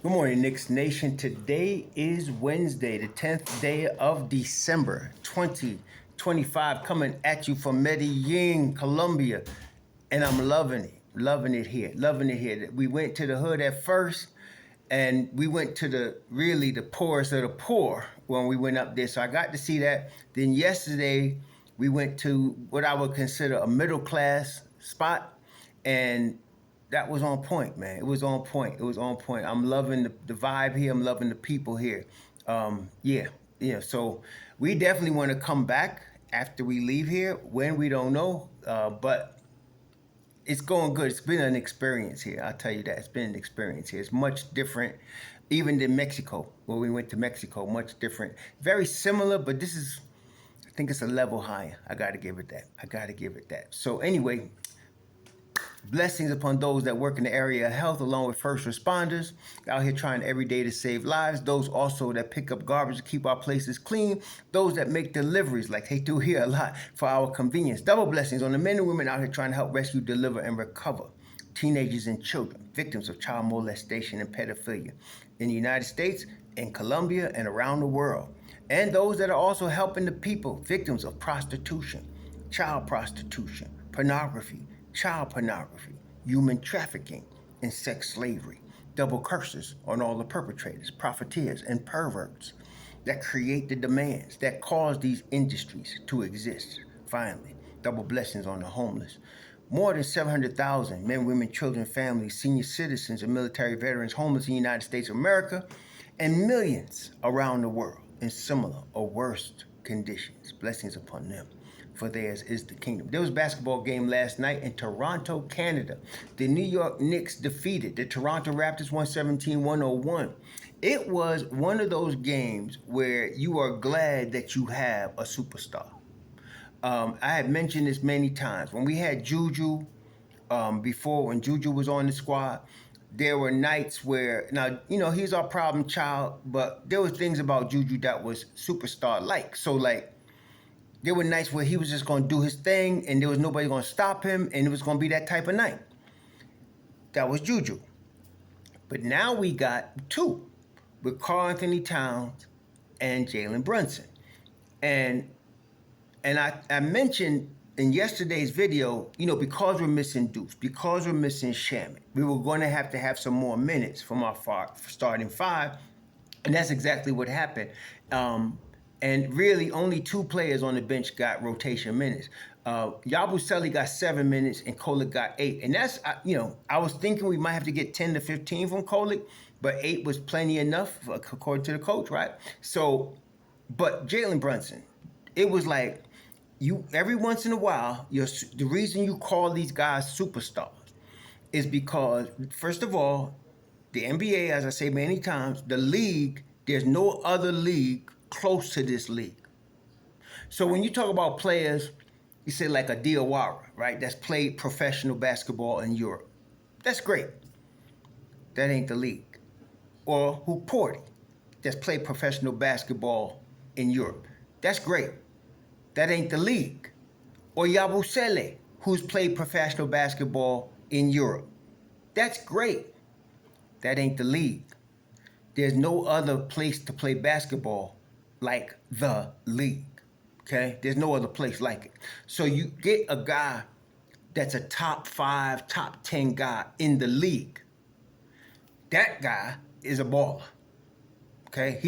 Good morning, Knicks Nation. Today is Wednesday, the 10th day of December, 2025, coming at you from Medellin, Colombia. And I'm loving it here, loving it here. We went to the hood at first, and we went to the poorest of the poor when we went up there. So I got to see that. Then yesterday, we went to what I would consider a middle class spot, and that was on point, man. It was on point. It was on point. I'm loving the vibe here. I'm loving the people here. Yeah. So we definitely want to come back after we leave here. When we don't know, but it's going good. It's been an experience here. I'll tell you that. It's been an experience here. It's much different, even than Mexico. When we went to Mexico, much different. Very similar, but this is, I think it's a level higher. I got to give it that. I got to give it that. So anyway, blessings upon those that work in the area of health, along with first responders out here trying every day to save lives. Those also that pick up garbage to keep our places clean. Those that make deliveries, like they do here a lot, for our convenience. Double blessings on the men and women out here trying to help rescue, deliver, and recover teenagers and children, victims of child molestation and pedophilia in the United States, in Colombia, and around the world. And those that are also helping the people, victims of prostitution, child prostitution, pornography, child pornography, human trafficking, and sex slavery. Double curses on all the perpetrators, profiteers, and perverts that create the demands that cause these industries to exist. Finally, double blessings on the homeless. More than 700,000 men, women, children, families, senior citizens, and military veterans homeless in the United States of America, and millions around the world in similar or worse conditions. Blessings upon them, for theirs is the kingdom. There was a basketball game last night in Toronto, Canada. The New York Knicks defeated the Toronto Raptors 117-101. It was one of those games where you are glad that you have a superstar. I had mentioned this many times. When we had Juju before, when Juju was on the squad, there were nights where, now, he's our problem child, but there were things about Juju that was superstar-like. So, like, there were nights where he was just going to do his thing and there was nobody going to stop him, and it was going to be that type of night. That was Juju. But now we got two, with Karl Anthony Towns and Jalen Brunson. And I mentioned in yesterday's video, because we're missing Deuce, because we're missing Shaman, we were going to have some more minutes from our starting five, and that's exactly what happened. And really, only two players on the bench got rotation minutes. Yabusele got 7 minutes and Kolek got 8. And that's, I was thinking we might have to get 10 to 15 from Kolek, but 8 was plenty enough, according to the coach, right? So, but Jalen Brunson, it was like, every once in a while, the reason you call these guys superstars is because, first of all, the NBA, as I say many times, the league, there's no other league close to this league. So when you talk about players, you say like a Diawara, right? That's played professional basketball in Europe. That's great. That ain't the league. Or Huporti, that's played professional basketball in Europe. That's great. That ain't the league. Or Yabusele, who's played professional basketball in Europe. That's great. That ain't the league. There's no other place to play basketball like the league, okay? There's no other place like it. So you get a guy that's a top 5, top 10 guy in the league. That guy is a baller, okay?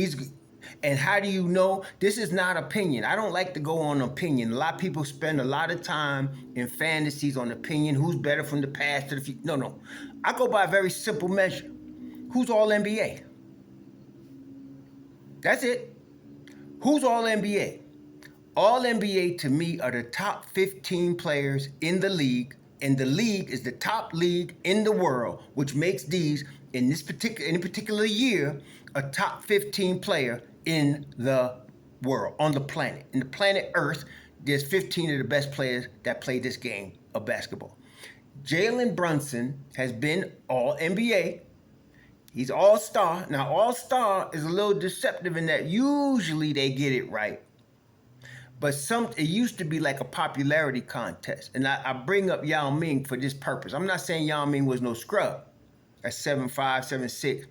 And how do you know? This is not opinion. I don't like to go on opinion. A lot of people spend a lot of time in fantasies on opinion. Who's better from the past to the future? No. I go by a very simple measure. Who's all NBA? That's it. Who's all NBA? All NBA to me are the top 15 players in the league, and the league is the top league in the world, which makes these, in a particular year, a top 15 player in the world, on the planet. In the planet Earth, there's 15 of the best players that play this game of basketball. Jalen Brunson has been all NBA. He's all-star. Now, all-star is a little deceptive in that usually they get it right. But it used to be like a popularity contest. And I bring up Yao Ming for this purpose. I'm not saying Yao Ming was no scrub at 7'5", 7'6".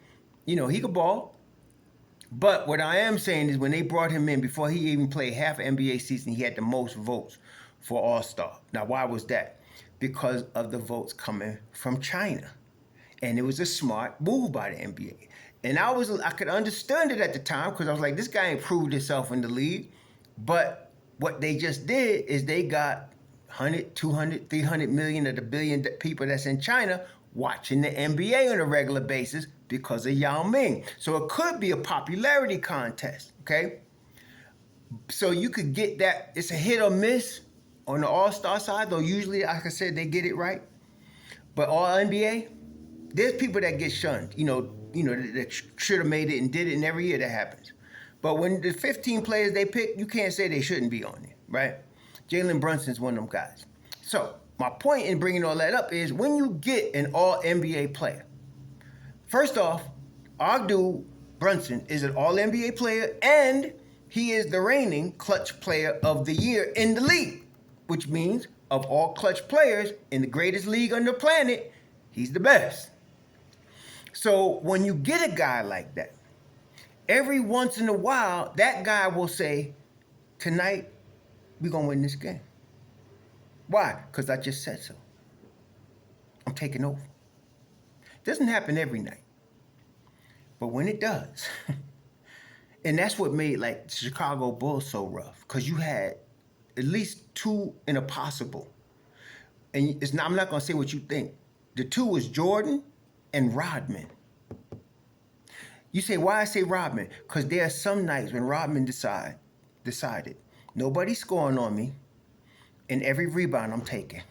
He could ball. But what I am saying is when they brought him in, before he even played half NBA season, he had the most votes for All-Star. Now, why was that? Because of the votes coming from China. And it was a smart move by the NBA. And I could understand it at the time because I was like, this guy ain't proved himself in the league. But what they just did is they got 100, 200, 300 million of the billion people that's in China watching the NBA on a regular basis because of Yao Ming. So it could be a popularity contest, okay? So you could get that. It's a hit or miss on the All-Star side, though usually, like I said, they get it right. But All NBA, there's people that get shunned, that should have made it and did it, and every year that happens. But when the 15 players they pick, you can't say they shouldn't be on it, right? Jalen Brunson's one of them guys. So my point in bringing all that up is when you get an All NBA player, first off, our dude Brunson is an All NBA player, and he is the reigning clutch player of the year in the league, which means of all clutch players in the greatest league on the planet, he's the best. So when you get a guy like that, every once in a while, that guy will say, tonight, we're going to win this game. Why? Because I just said so. I'm taking over. It doesn't happen every night. But when it does, and that's what made like the Chicago Bulls so rough, because you had at least two in a possible. And I'm not going to say what you think. The two was Jordan and Rodman. You say, why I say Rodman? Because there are some nights when Rodman decided, nobody's scoring on me, and every rebound I'm taking.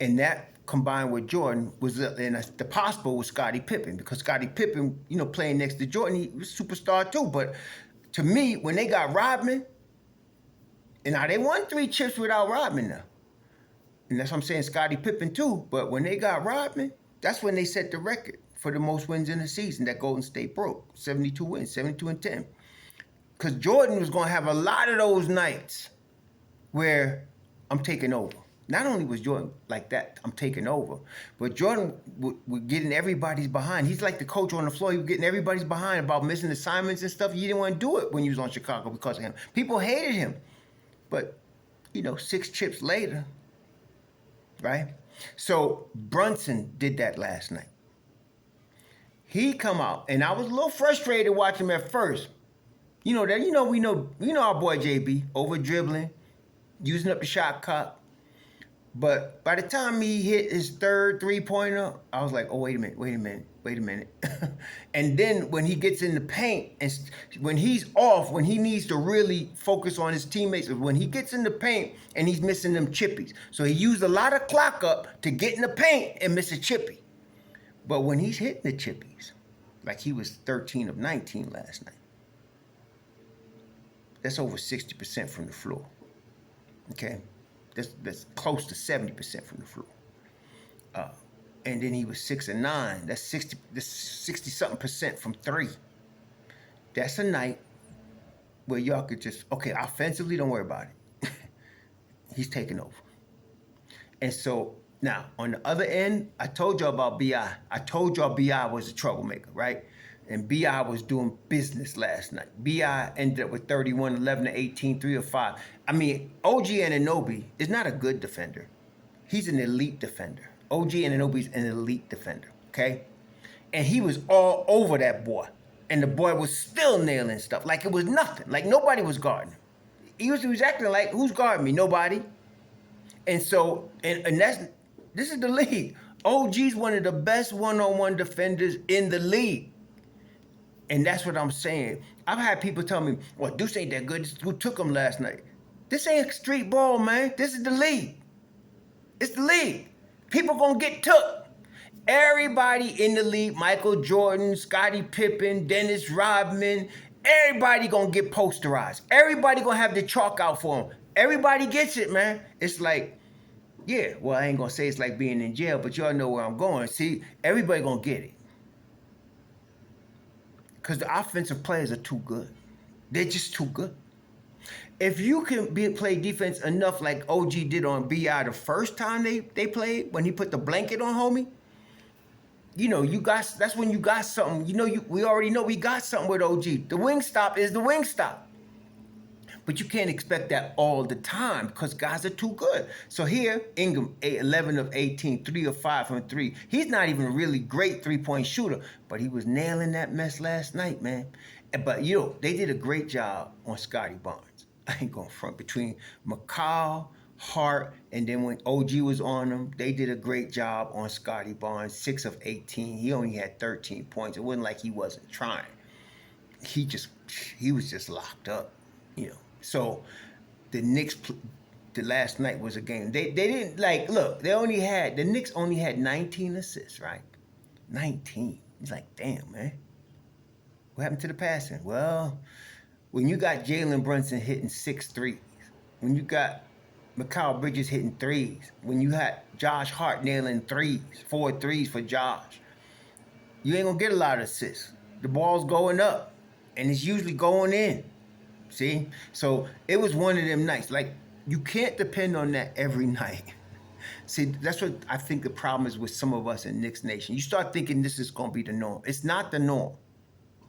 And that combined with Jordan and the possible was Scottie Pippen, because Scottie Pippen, playing next to Jordan, he was a superstar too. But to me, when they got Rodman, and now they won 3 chips without Rodman now. And that's what I'm saying, Scottie Pippen too. But when they got Rodman, that's when they set the record for the most wins in the season that Golden State broke. 72 wins, 72-10. Because Jordan was going to have a lot of those nights where I'm taking over. Not only was Jordan like that, I'm taking over, but Jordan was getting everybody's behind. He's like the coach on the floor. He was getting everybody's behind about missing assignments and stuff. You didn't want to do it when you was on Chicago because of him. People hated him. But, 6 chips later, right? So Brunson did that last night. He come out, and I was a little frustrated watching him at first. We know our boy JB over dribbling, using up the shot clock. But by the time he hit his third 3-pointer, I was like, oh, wait a minute. And then when he gets in the paint, and when he's off, when he needs to really focus on his teammates, when he gets in the paint and he's missing them chippies. So he used a lot of clock up to get in the paint and miss a chippy. But when he's hitting the chippies, like he was 13 of 19 last night, that's over 60% from the floor, okay? That's close to 70% from the floor. And then he was 6 of 9. That's 60-something percent from 3. That's a night where y'all could just, okay, offensively, don't worry about it. He's taking over. And so now on the other end, I told y'all about BI. I told y'all BI was a troublemaker, right? And BI was doing business last night. BI ended up with 31, 11 to 18, 3 of 5. I mean, OG Anunoby is not a good defender. He's an elite defender. OG Anunoby's an elite defender, okay? And he was all over that boy. And the boy was still nailing stuff like it was nothing. Like nobody was guarding him. He was acting like, who's guarding me? Nobody. And so, and this is the league. OG's one of the best one-on-one defenders in the league. And that's what I'm saying. I've had people tell me, well, Deuce ain't that good. Who took him last night? This ain't street ball, man. This is the league. It's the league. People gonna get took. Everybody in the league, Michael Jordan, Scottie Pippen, Dennis Rodman, everybody gonna get posterized. Everybody gonna have the chalk out for them. Everybody gets it, man. It's like, yeah, well, I ain't gonna say it's like being in jail, but y'all know where I'm going. See, everybody gonna get it. Because the offensive players are too good. They're just too good. If you can play defense enough like OG did on BI the first time they played, when he put the blanket on homie, that's when you got something. We already know we got something with OG. The wing stop is the wing stop. But you can't expect that all the time because guys are too good. So here, Ingram, 11 of 18, 3 of 5 from 3. He's not even a really great three-point shooter, but he was nailing that mess last night, man. But, they did a great job on Scotty Barnes. I ain't going front between McCall, Hart, and then when OG was on them, they did a great job on Scotty Barnes, 6 of 18. He only had 13 points. It wasn't like he wasn't trying. He was just locked up. So the Knicks, the last night was a game. They didn't look. The Knicks only had 19 assists, right? 19. It's like, damn, man. What happened to the passing? Well, when you got Jalen Brunson hitting 6 threes, when you got Mikal Bridges hitting threes, when you had Josh Hart nailing 4 threes for Josh, you ain't gonna get a lot of assists. The ball's going up, and it's usually going in. See? So it was one of them nights. Like, you can't depend on that every night. See, that's what I think the problem is with some of us in Knicks Nation. You start thinking this is going to be the norm. It's not the norm.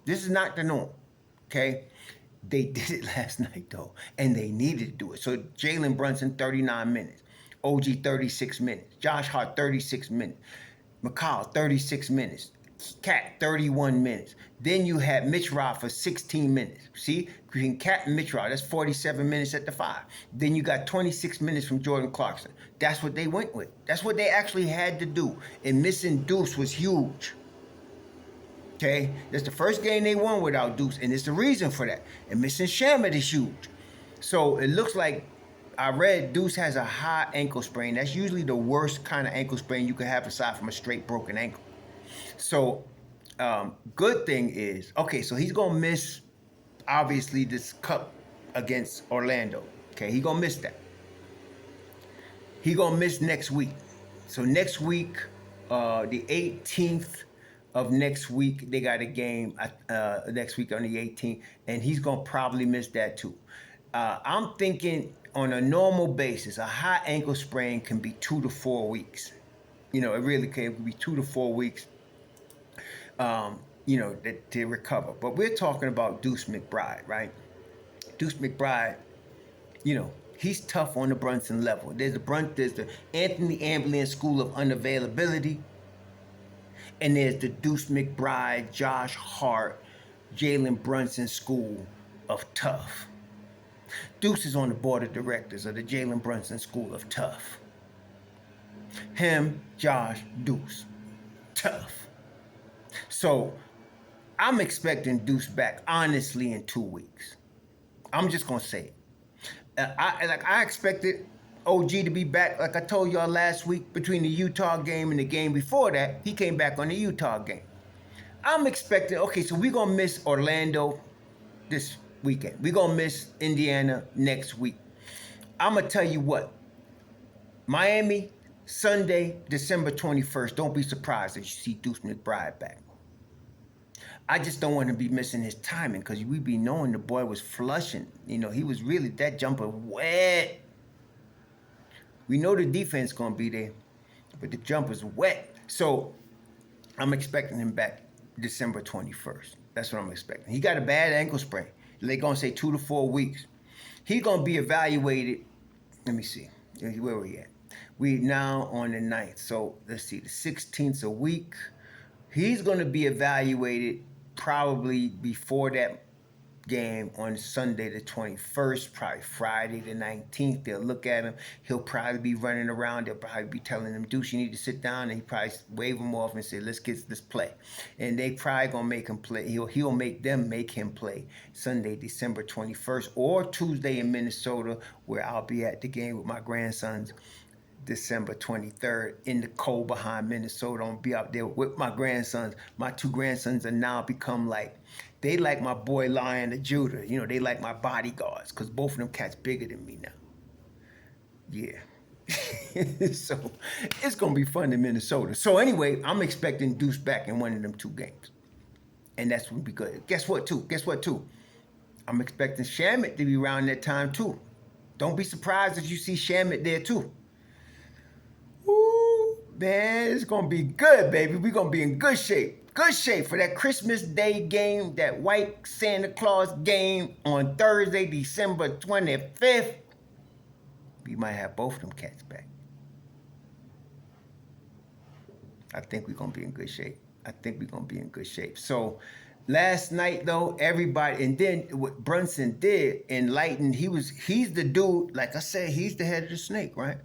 This is not the norm. Okay? They did it last night, though, and they needed to do it. So Jalen Brunson, 39 minutes. OG, 36 minutes. Josh Hart, 36 minutes. McCall, 36 minutes. Cat, 31 minutes. Then you had Mitch Roth for 16 minutes. See? Between Cat and Mitch Roth, that's 47 minutes at the 5. Then you got 26 minutes from Jordan Clarkson. That's what they went with. That's what they actually had to do. And missing Deuce was huge. Okay? That's the first game they won without Deuce, and it's the reason for that. And missing Shamet is huge. So it looks like I read Deuce has a high ankle sprain. That's usually the worst kind of ankle sprain you could have aside from a straight broken ankle. So, good thing is, okay, so he's going to miss, obviously, this cup against Orlando. Okay, he's going to miss that. He's going to miss next week. So next week, the 18th of next week, they got a game next week on the 18th, and he's going to probably miss that too. I'm thinking on a normal basis, a high ankle sprain can be 2 to 4 weeks. It really can. It could be 2 to 4 weeks. To recover. But we're talking about Deuce McBride, right? Deuce McBride, he's tough on the Brunson level. There's the Anthony Ambulance School of Unavailability, and there's the Deuce McBride, Josh Hart, Jalen Brunson School of Tough. Deuce is on the board of directors of the Jalen Brunson School of Tough. Him, Josh, Deuce. Tough. So I'm expecting Deuce back, honestly, in 2 weeks. I'm just going to say it. I expected OG to be back, like I told y'all last week, between the Utah game and the game before that. He came back on the Utah game. I'm expecting, okay, so we're going to miss Orlando this weekend. We're going to miss Indiana next week. I'm going to tell you what. Miami, Sunday, December 21st. Don't be surprised if you see Deuce McBride back. I just don't want to be missing his timing because we be knowing the boy was flushing. He was really that jumper wet. We know the defense going to be there, but the jumper's wet. So I'm expecting him back December 21st. That's what I'm expecting. He got a bad ankle sprain. They're going to say 2 to 4 weeks. He's going to be evaluated. Let me see. Where are we at? We now on the 9th. So let's see. The 16th a week. He's going to be evaluated probably before that game on Sunday the 21st, probably Friday the 19th. They'll look at him. He'll probably be running around. They'll probably be telling him, Deuce, you need to sit down. And he probably wave him off and say, let's play. And they probably going to make him play. He'll make them make him play Sunday, December 21st, or Tuesday in Minnesota, where I'll be at the game with my grandsons. December 23rd in the cold behind Minnesota. I'm going to be out there with my grandsons. My 2 grandsons are now become they like my boy Lion of Judah. They like my bodyguards because both of them cats bigger than me now. Yeah. So it's going to be fun in Minnesota. So anyway, I'm expecting Deuce back in one of them 2 games. And that's going to be good. Guess what, too? I'm expecting Shamet to be around that time, too. Don't be surprised if you see Shamet there, too. Man, it's gonna be good, baby. We're gonna be in good shape. Good shape for that Christmas Day game, that white Santa Claus game on Thursday, December 25th. We might have both of them cats back. I think we're gonna be in good shape. I think we're gonna be in good shape. So last night though, everybody, and then what Brunson did enlightened, he's the dude, like I said, he's the head of the snake, right?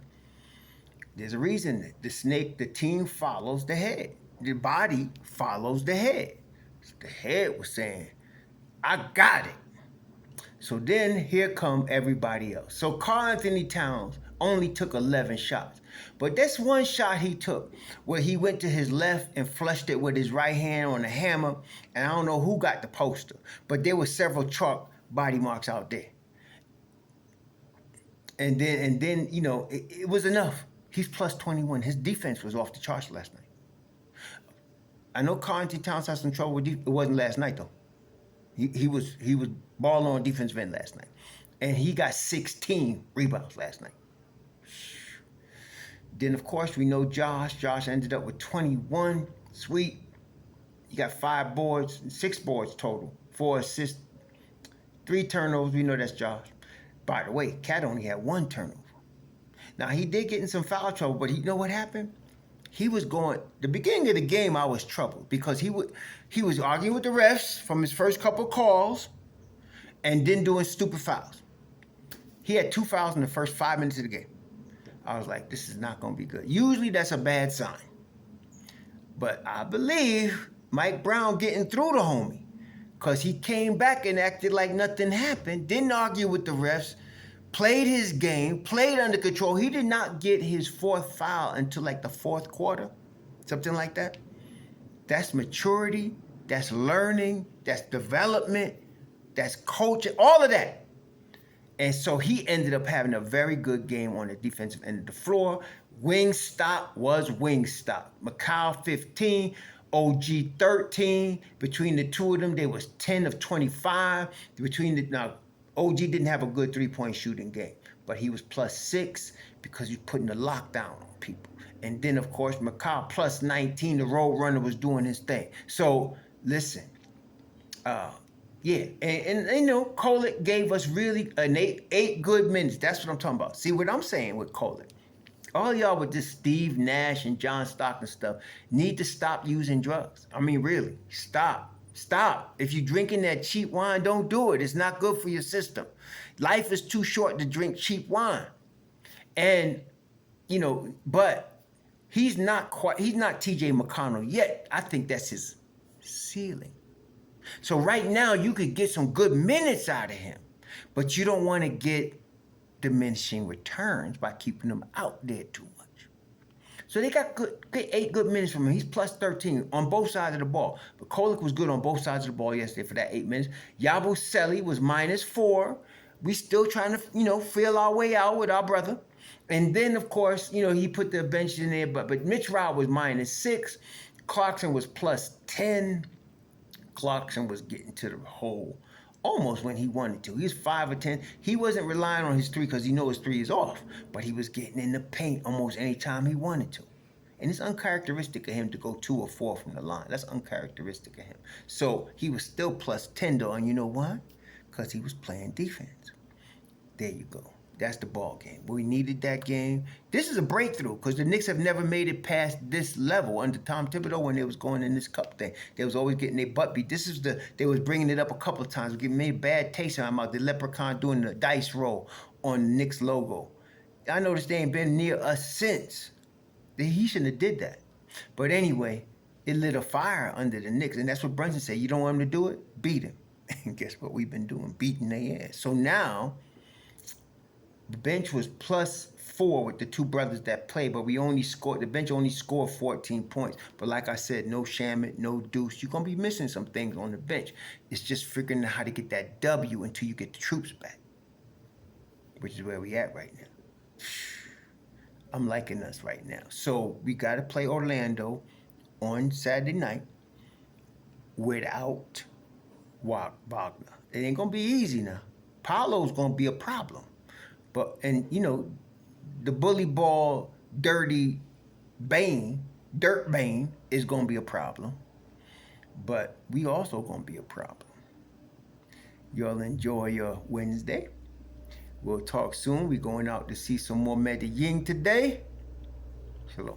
There's a reason that the snake, the team follows the head. The body follows the head. So the head was saying, I got it. So then here come everybody else. So Karl Anthony Towns only took 11 shots. But that's one shot he took where he went to his left and flushed it with his right hand on a hammer. And I don't know who got the poster, but there were several chalk body marks out there. And then it was enough. He's plus 21. His defense was off the charts last night. I know Karl Anthony Towns had some trouble with it wasn't last night though. He was balling on defensive end last night. And he got 16 rebounds last night. Then of course we know Josh. Josh ended up with 21. Sweet. He got 5 boards, 6 boards total. 4 assists, 3 turnovers. We know that's Josh. By the way, Cat only had 1 turnover. Now he did get in some foul trouble, but you know what happened? He was going, the beginning of the game, I was troubled because he was arguing with the refs from his first couple of calls and then doing stupid fouls. He had 2 fouls in the first 5 minutes of the game. I was like, this is not going to be good. Usually that's a bad sign. But I believe Mike Brown getting through the homie because he came back and acted like nothing happened, didn't argue with the refs, played his game, played under control. He did not get his 4th foul until like the 4th quarter, something like that. That's maturity, that's learning, that's development, that's coaching, all of that. And so he ended up having a very good game on the defensive end of the floor. Wingstop was Wingstop. Mikal 15, OG 13. Between the two of them, they was 10 of 25. Now, OG didn't have a good 3-point shooting game, but he was plus 6 because he's putting the lockdown on people. And then, of course, Mikal plus 19, the road runner was doing his thing. So, listen, yeah, and Kolek gave us really an eight good minutes. That's what I'm talking about. See what I'm saying with Kolek? All y'all with this Steve Nash and John Stockton stuff need to stop using drugs. I mean, really, stop. Stop. If you're drinking that cheap wine, don't do it. It's not good for your system. Life is too short to drink cheap wine. And, but he's not TJ McConnell yet. I think that's his ceiling. So right now you could get some good minutes out of him, but you don't want to get diminishing returns by keeping him out there too much. So they got good 8 good minutes from him. He's plus 13 on both sides of the ball. But Kolek was good on both sides of the ball yesterday for that 8 minutes. Yabusele was minus 4. We still trying to, feel our way out with our brother. And then, of course, he put the bench in there. But Mitch Rob was minus 6. Clarkson was plus 10. Clarkson was getting to the hole almost when he wanted to. He was 5 or 10. He wasn't relying on his 3 because he knows his 3 is off, but he was getting in the paint almost any time he wanted to. And it's uncharacteristic of him to go 2 or 4 from the line. That's uncharacteristic of him. So he was still plus 10 though, and you know why? Because he was playing defense. There you go. That's the ball game. We needed that game. This is a breakthrough because the Knicks have never made it past this level under Tom Thibodeau when they was going in this cup thing. They was always getting their butt beat. They was bringing it up a couple of times. Giving me a bad taste in my mouth. The leprechaun doing the dice roll on the Knicks logo. I noticed they ain't been near us since. He shouldn't have did that. But anyway, it lit a fire under the Knicks. And that's what Brunson said. You don't want him to do it? Beat him. And guess what we've been doing? Beating their ass. So now the bench was plus 4 with the 2 brothers that played, but the bench only scored 14 points. But like I said, no Shamet, no Deuce. You're going to be missing some things on the bench. It's just figuring out how to get that W until you get the troops back, which is where we at right now. I'm liking us right now. So we got to play Orlando on Saturday night without Wagner. It ain't going to be easy now. Paolo's going to be a problem. But, the bully ball, dirty Bane, Dirt Bane, is going to be a problem, but we also going to be a problem. Y'all enjoy your Wednesday. We'll talk soon. We're going out to see some more Medellin today. Shalom.